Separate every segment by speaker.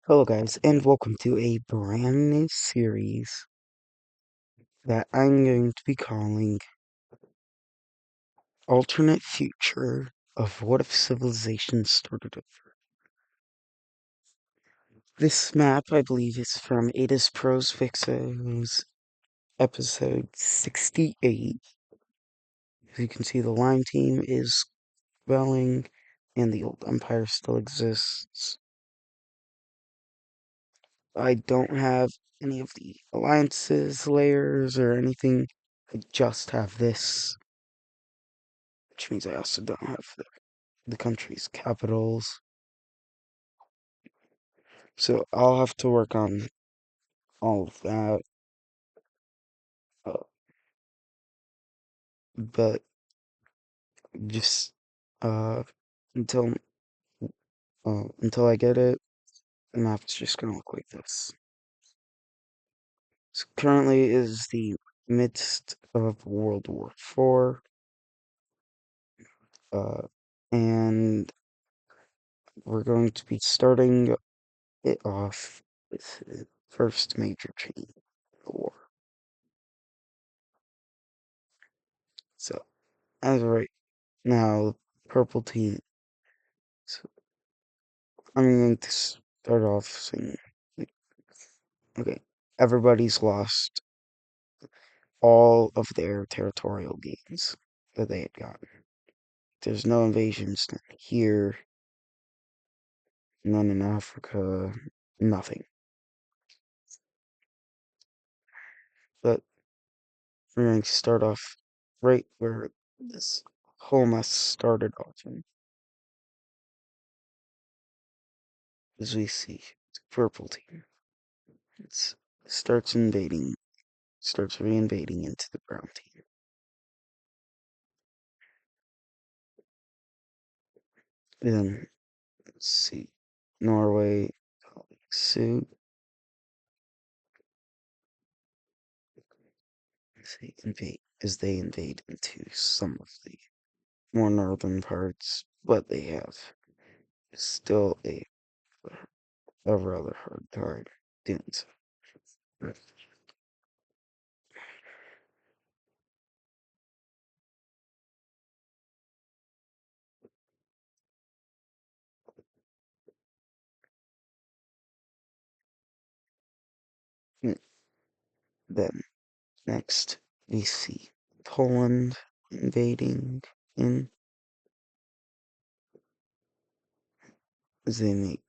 Speaker 1: Hello, guys, and welcome to a brand new series that I'm going to be calling Alternate Future of What If Civilization Started Over. This map, I believe, is from AFofWICSO's episode 68. As you can see, the Lime team is spelling, and the old Empire still exists. I don't have any of the alliances, layers, or anything. I just have this, which means I also don't have the country's capitals. So I'll have to work on all of that. Uh, but just uh, until until I get it, the map's just gonna look like this. So currently is the midst of World War IV, and we're going to be starting it off with the first major change in the war. So as of right now, purple team. So I'm going to start off saying, like, okay, everybody's lost all of their territorial gains that they had gotten. There's no invasions here, none in Africa, nothing. But we're going to start off right where this whole mess started off in. As we see, the purple team it starts reinvading into the brown team. Then, let's see, Norway, Sue, as they invade into some of the more northern parts, but they have still a rather hard time doing so. Then next we see Poland invading in as they make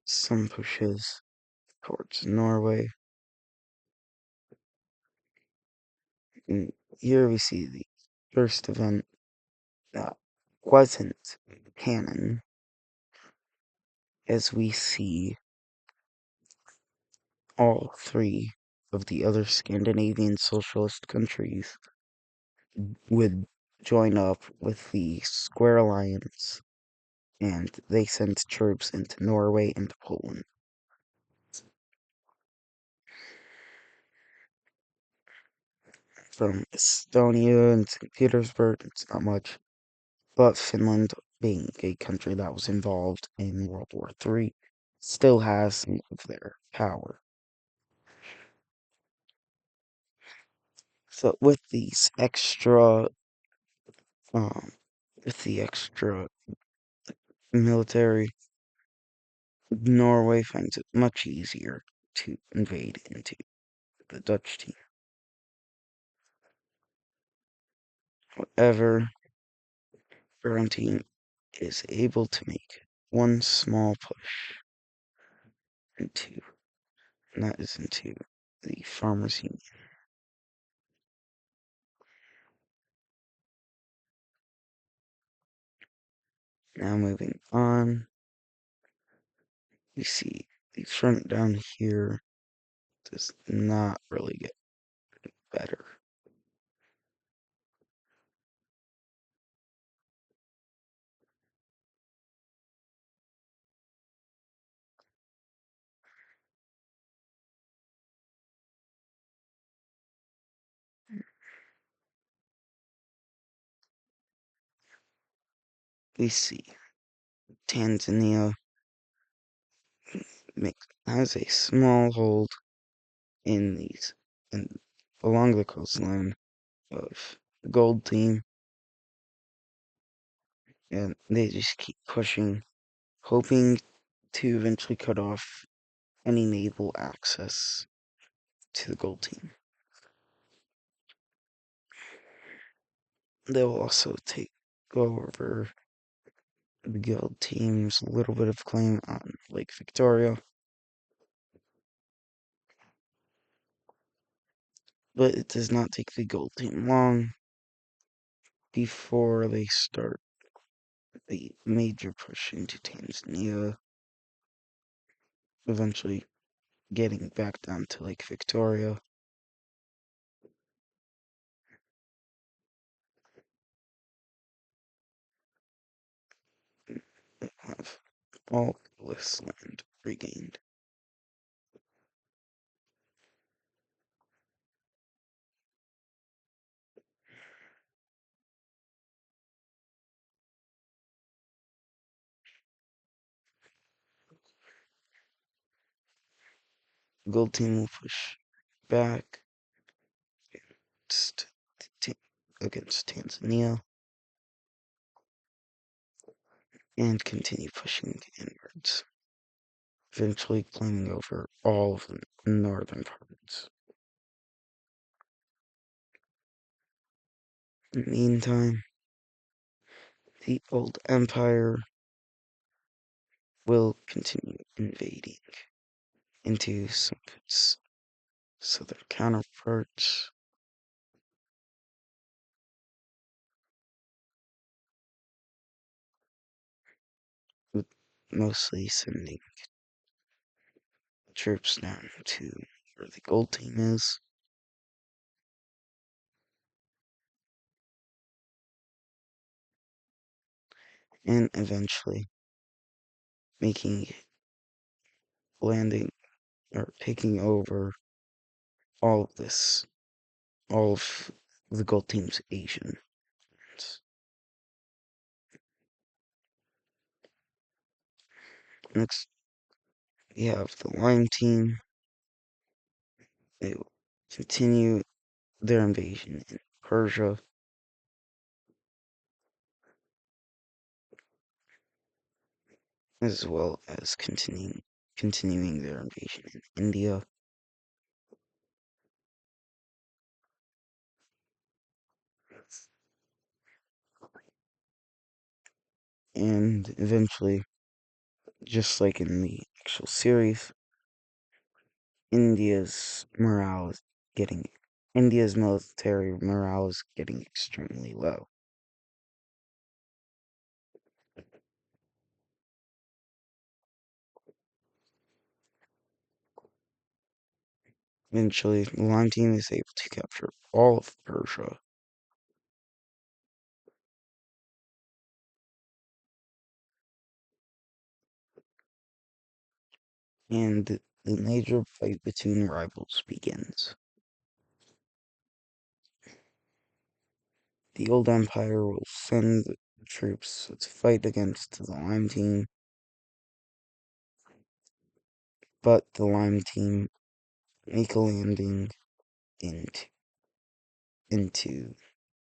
Speaker 1: some pushes towards Norway. And here we see the first event that wasn't canon, as we see all three of the other Scandinavian socialist countries would join up with the Square Alliance, and they sent troops into Norway and Poland. From Estonia and St. Petersburg, it's not much, but Finland, being a country that was involved in World War III, still has some of their power. So um, with the extra military, Norway finds it much easier to invade into the Dutch team. However, Brown team is able to make one small push into, and that is into the Farmers Union. Now moving on, we see the front down here does not really get better. We see Tanzania has a small hold in these in along the coastline of the gold team, and they just keep pushing, hoping to eventually cut off any naval access to the gold team. They'll also go over the gold team's little bit of claim on Lake Victoria, but it does not take the gold team long before they start a major push into Tanzania, eventually getting back down to Lake Victoria. Have all this land regained. The gold team will push back against, against Tanzania and continue pushing inwards, eventually claiming over all of the northern parts. In the meantime, the old empire will continue invading into some of its southern counterparts, with mostly sending troops down to where the gold team is, and eventually making landing or taking over all of this, all of the gold team's Asian lands. Next, we have the Lime team. They will continue their invasion in Persia, as well as continuing their invasion in India. And eventually, just like in the actual series, India's morale is getting India's military morale is getting extremely low. Eventually, the Lime team is able to capture all of Persia, and the major fight between rivals begins. The old empire will send troops to fight against the Lime team, but the Lime team make a landing into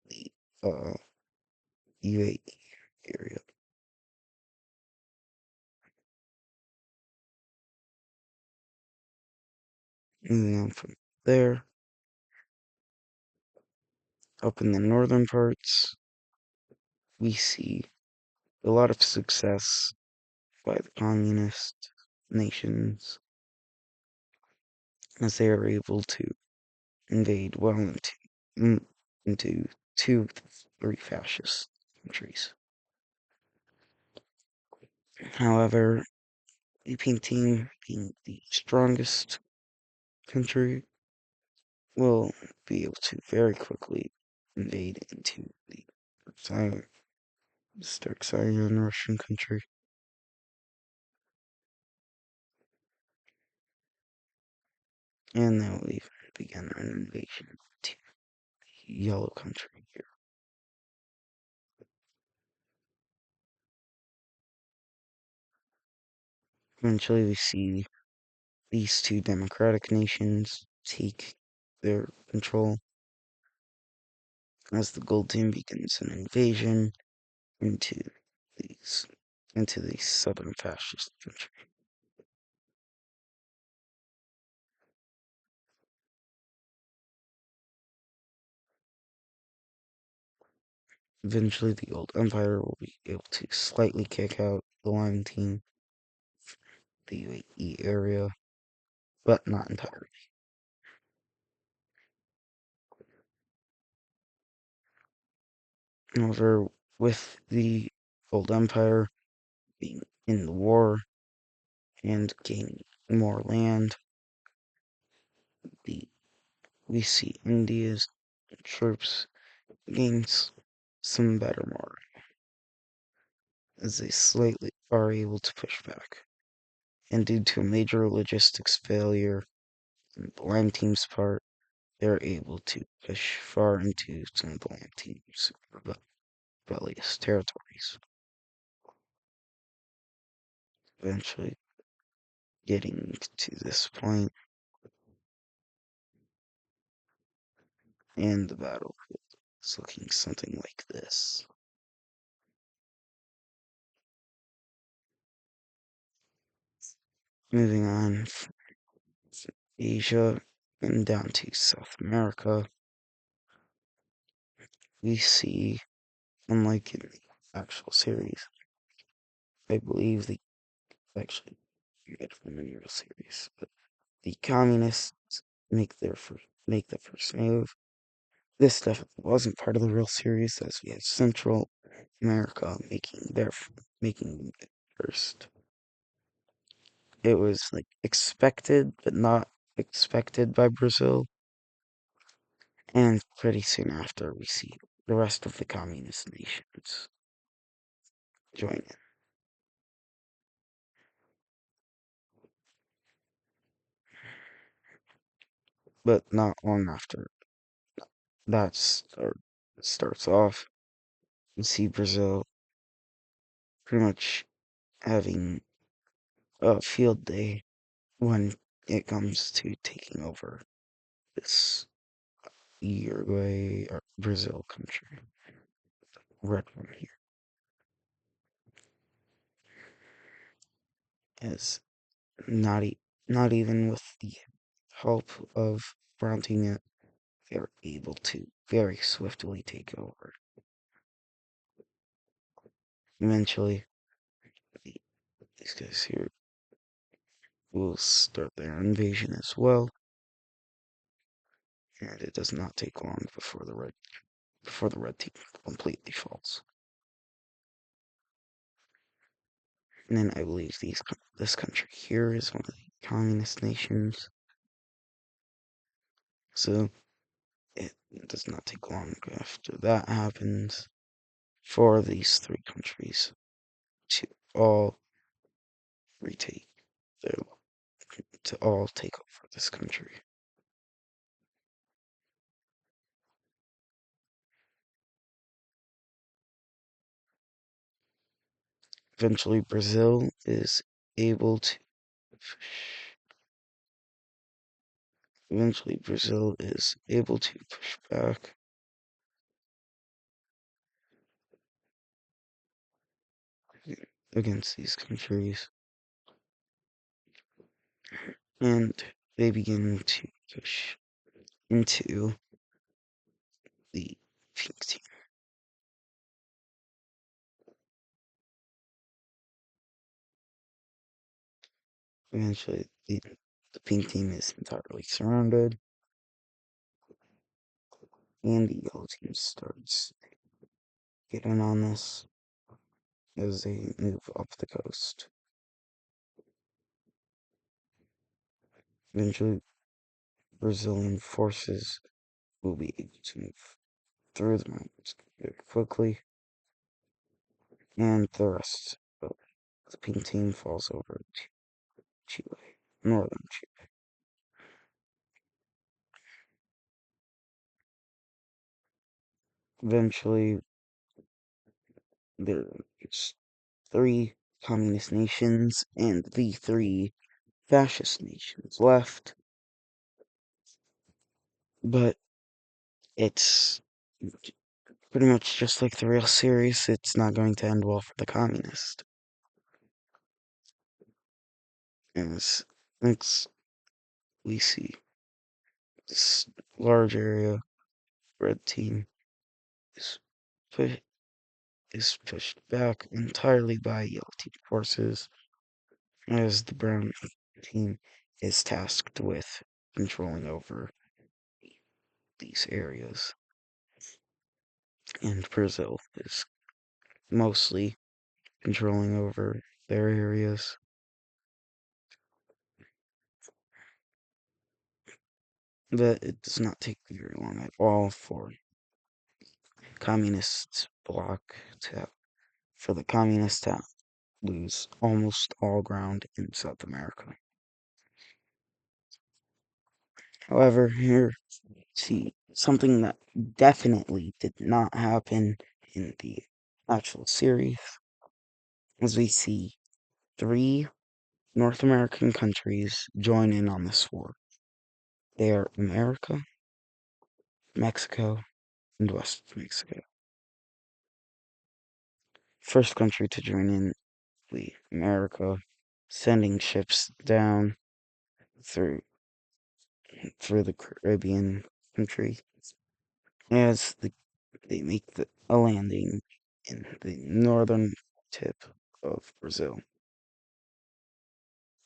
Speaker 1: the UAE area. Moving on from there, up in the northern parts, we see a lot of success by the communist nations as they are able to invade well into two, three fascist countries. However, the pink team, being the strongest country, will be able to very quickly invade into the Turkcyan Russian country. And they will even begin an invasion to the yellow country here. Eventually we see these two democratic nations take their control as the gold team begins an invasion into these into the southern fascist country. Eventually, the old empire will be able to slightly kick out the lime team, the UAE area, but not entirely. However, with the old empire being in the war and gaining more land, the we see India's troops gains some better morale as they slightly are able to push back. And due to a major logistics failure on the Lime team's part, they're able to push far into some of the Lime team's rebellious territories, eventually getting to this point, and the battle is looking something like this. Moving on from Asia and down to South America, we see, unlike in the actual series, I believe the actually get from the real series, but the communists make the first move. This definitely wasn't part of the real series, as we had Central America making the first. It was like expected, but not expected by Brazil. And pretty soon after, we see the rest of the communist nations join in. But not long after that starts off, we see Brazil pretty much having a field day when it comes to taking over this Uruguay or Brazil country. Red one here. As not, not even with the help of fronting it, they're able to very swiftly take over. Eventually, these guys here will start their invasion as well, and it does not take long before the red team completely falls. And then I believe this country here is one of the communist nations, so it does not take long after that happens for these three countries to all retake their to all take over this country. Eventually, able to. Eventually, Brazil is able to push back against these countries, and they begin to push into the pink team. Eventually, the pink team is entirely surrounded, and the yellow team starts getting on this as they move up the coast. Eventually, Brazilian forces will be able to move through the mountains very quickly, and the rest of the pink team falls over to Chile, northern Chile. Eventually, there's three communist nations, and the three fascist nations left, but it's pretty much just like the real series. It's not going to end well for the communists. As next we see this large area, red team is pu- is pushed back entirely by yellow team forces, as the brown team is tasked with controlling over these areas. And Brazil is mostly controlling over their areas. But it does not take very long at all for communist bloc to for the communists to lose almost all ground in South America. However, here see something that definitely did not happen in the actual series, as we see three North American countries join in on this war. They are America, Mexico, and West Mexico. First country to join in, the America, sending ships down through the Caribbean country as they make a landing in the northern tip of Brazil.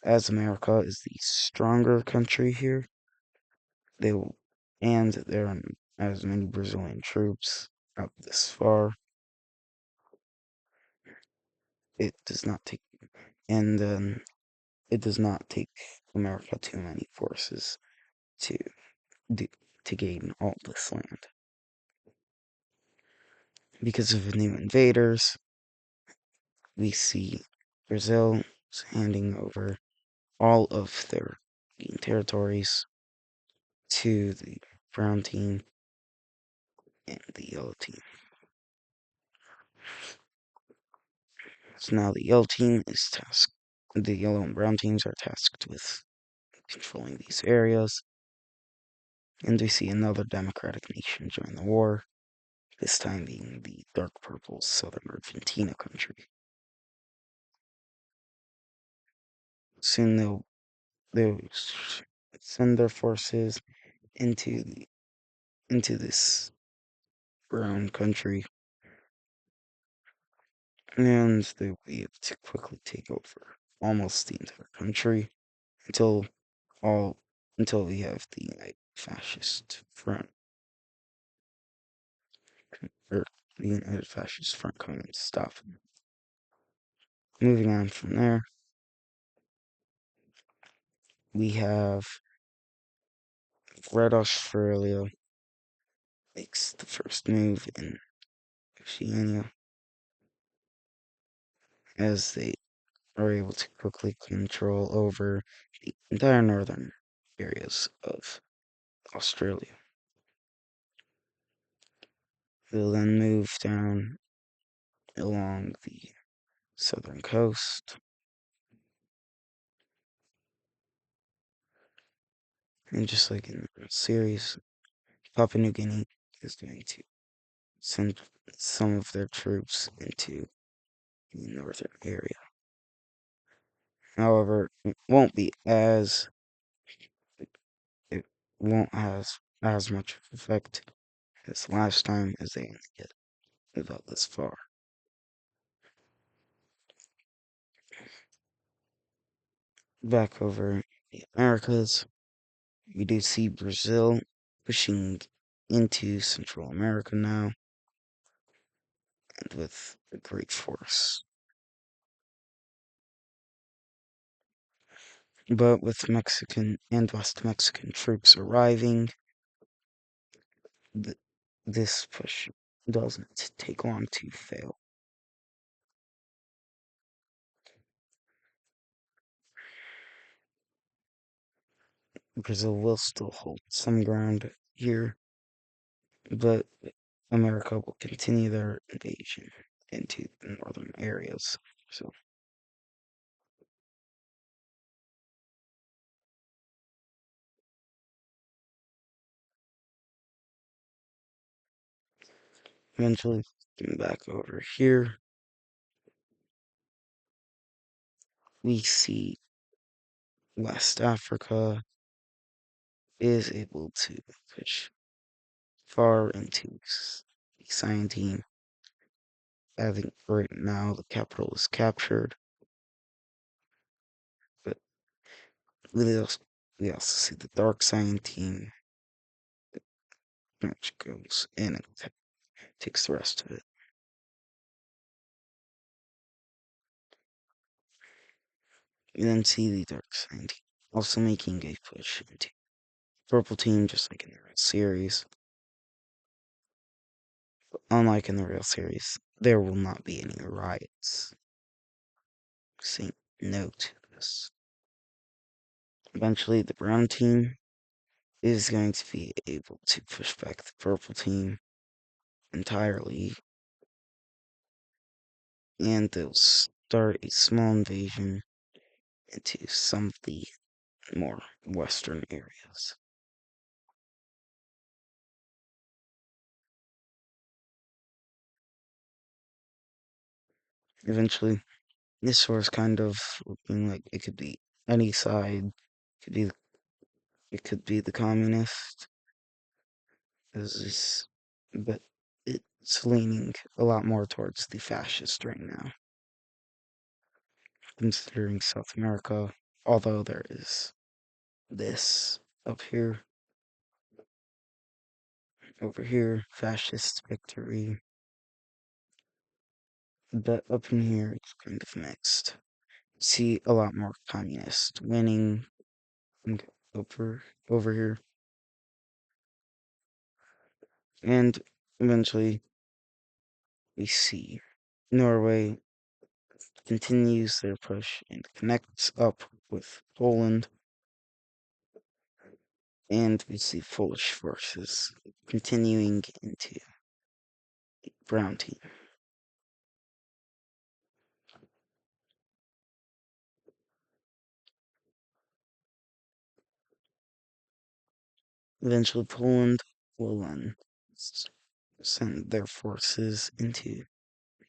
Speaker 1: As America is the stronger country here, they will, and there are as many Brazilian troops out this far. It does not take, and it does not take America too many forces to do, to gain all this land. Because of the new invaders, we see Brazil handing over all of their territories to the brown team and the yellow team. So now the the yellow and brown teams are tasked with controlling these areas. And we see another democratic nation join the war, this time being the dark purple southern Argentina country. Soon they'll send their forces into this brown country, and they'll be able to quickly take over almost the entire country until all until we have the United Fascist Front, or the United Fascist Front coming to stop them. Moving on from there, we have Red Australia makes the first move in Oceania, as they are able to quickly control over the entire northern areas of Australia. They'll then move down along the southern coast, and just like in the series, Papua New Guinea is going to send some of their troops into the northern area. However, it won't have as much effect as last time, as they only get about this far. Back over the Americas, we do see Brazil pushing into Central America now, and with a great force. But with Mexican and West Mexican troops arriving, th- this push doesn't take long to fail. Brazil will still hold some ground here, but America will continue their invasion into the northern areas. So Eventually, getting back over here, we see West Africa is able to push far into the Cyan team. I think right now the capital is captured, but we also, we also see the Dark Cyan team, which goes in and takes the rest of it. We then see the Dark Cyan team also making a push into Purple team, just like in the real series. But unlike in the real series, there will not be any riots. Say no to this. Eventually, the Brown team is going to be able to push back the Purple team entirely, and they'll start a small invasion into some of the more western areas. Eventually, this war is kind of looking like it could be any side. Could be it could be the communist, is but it's leaning a lot more towards the fascist right now, considering South America. Although there is this up here, over here, fascist victory, but up in here it's kind of mixed. See a lot more communist winning over over here, and eventually we see Norway continues their push and connects up with Poland, and we see Polish forces continuing into Brown team. Eventually, Poland will then send their forces into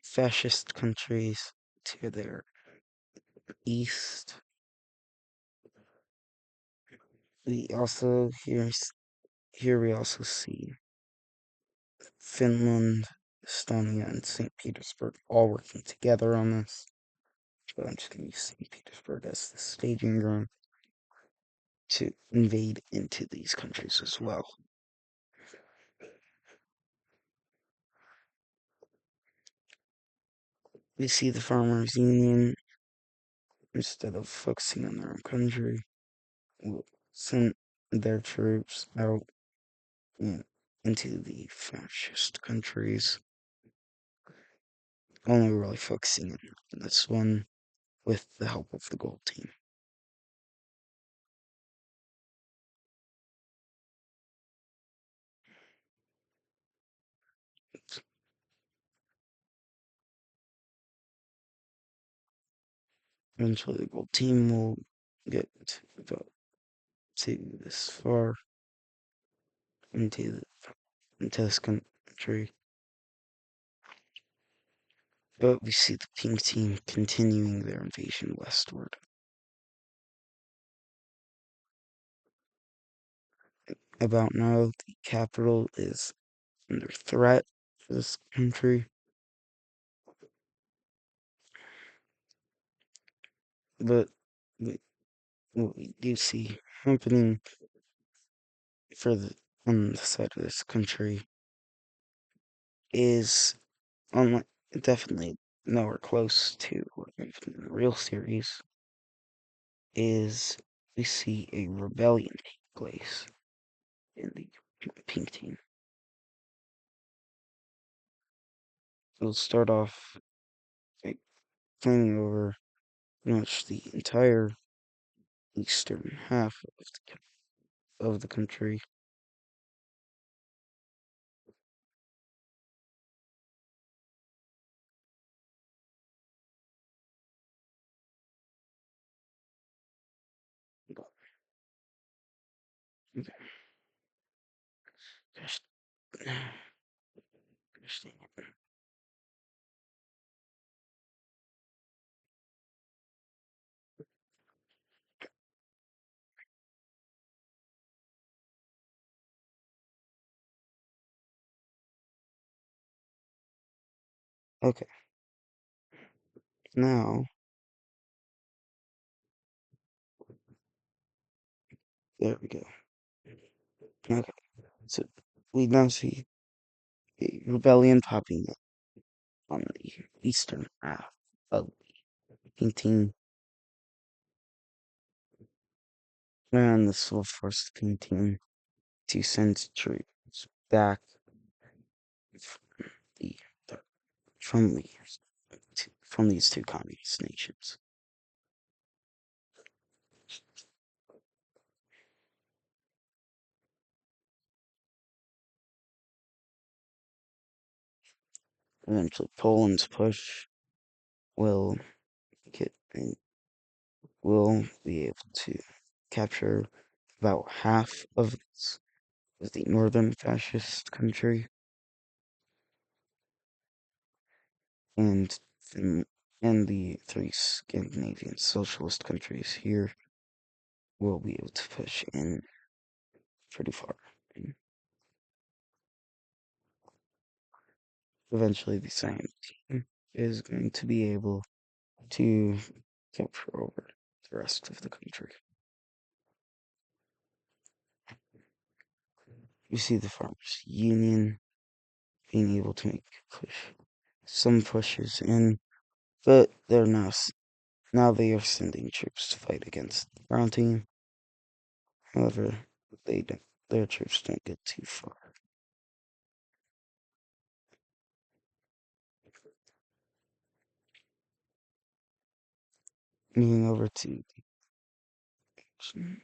Speaker 1: fascist countries to their east. We also here we also see Finland, Estonia, and St. Petersburg all working together on this. But I'm just going to use St. Petersburg as the staging ground to invade into these countries as well. We see the Farmers Union, instead of focusing on their own country, will send their troops out into the fascist countries, only really focusing on this one with the help of the gold team. Eventually, the gold team will get about to this far into into this country, but we see the pink team continuing their invasion westward. About now, the capital is under threat for this country, but what we do see happening for the on the side of this country is unlike definitely nowhere close to what happened in the real series. Is we see a rebellion take place in the pink team. It'll start off like claiming over pretty much the entire eastern half of the country. Gosh, Okay, now, there we go. Okay, so we now see a rebellion popping up on the eastern half of the painting, and this will force the painting to send troops back from the from the from these two communist nations. Eventually, Poland's push will get will be able to capture about half of the northern fascist country, and and the three Scandinavian socialist countries here will be able to push in pretty far. And eventually, the Siam team is going to be able to capture over the rest of the country. You see the Farmers Union being able to make some pushes in, but now they are sending troops to fight against the Brown team. However, they don't, their troops don't get too far. Moving over to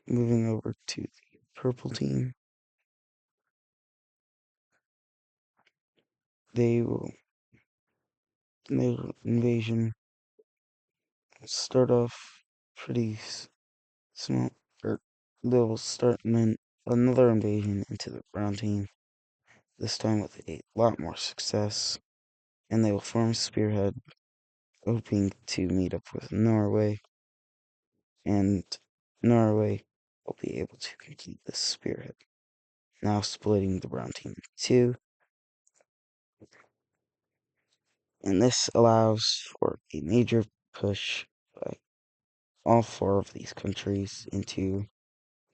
Speaker 1: moving over to the purple team, they will their invasion start off pretty small, or they will start another invasion into the Brown team. This time with a lot more success, and they will form a spearhead, hoping to meet up with Norway, and Norway will be able to complete this spearhead. Now splitting the Brown team into two, and this allows for a major push by all four of these countries into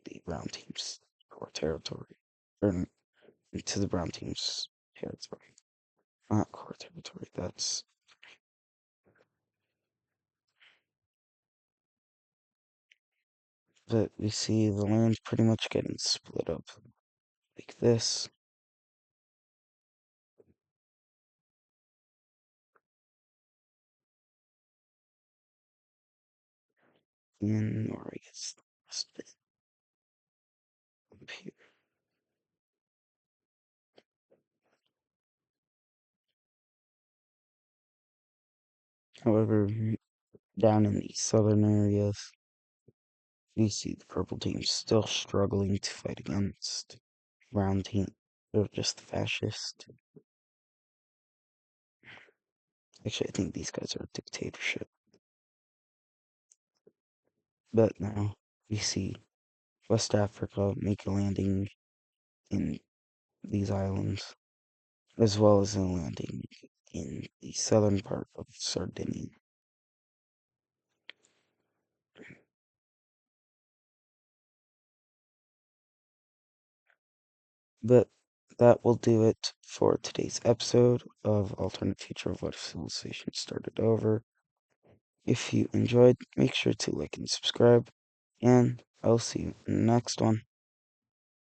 Speaker 1: the Brown team's core territory, or into the Brown team's territory. Not core territory, that's. But we see the land pretty much getting split up like this. And Norway gets the rest of it up here. However, down in the southern areas, we see the purple team still struggling to fight against brown team. They're just fascist. Actually, I think these guys are a dictatorship. But now we see West Africa make a landing in these islands, as well as a landing in the southern part of Sardinia. But that will do it for today's episode of Alternate Future of What If Civilization Started Over. If you enjoyed, make sure to like and subscribe, and I'll see you in the next one.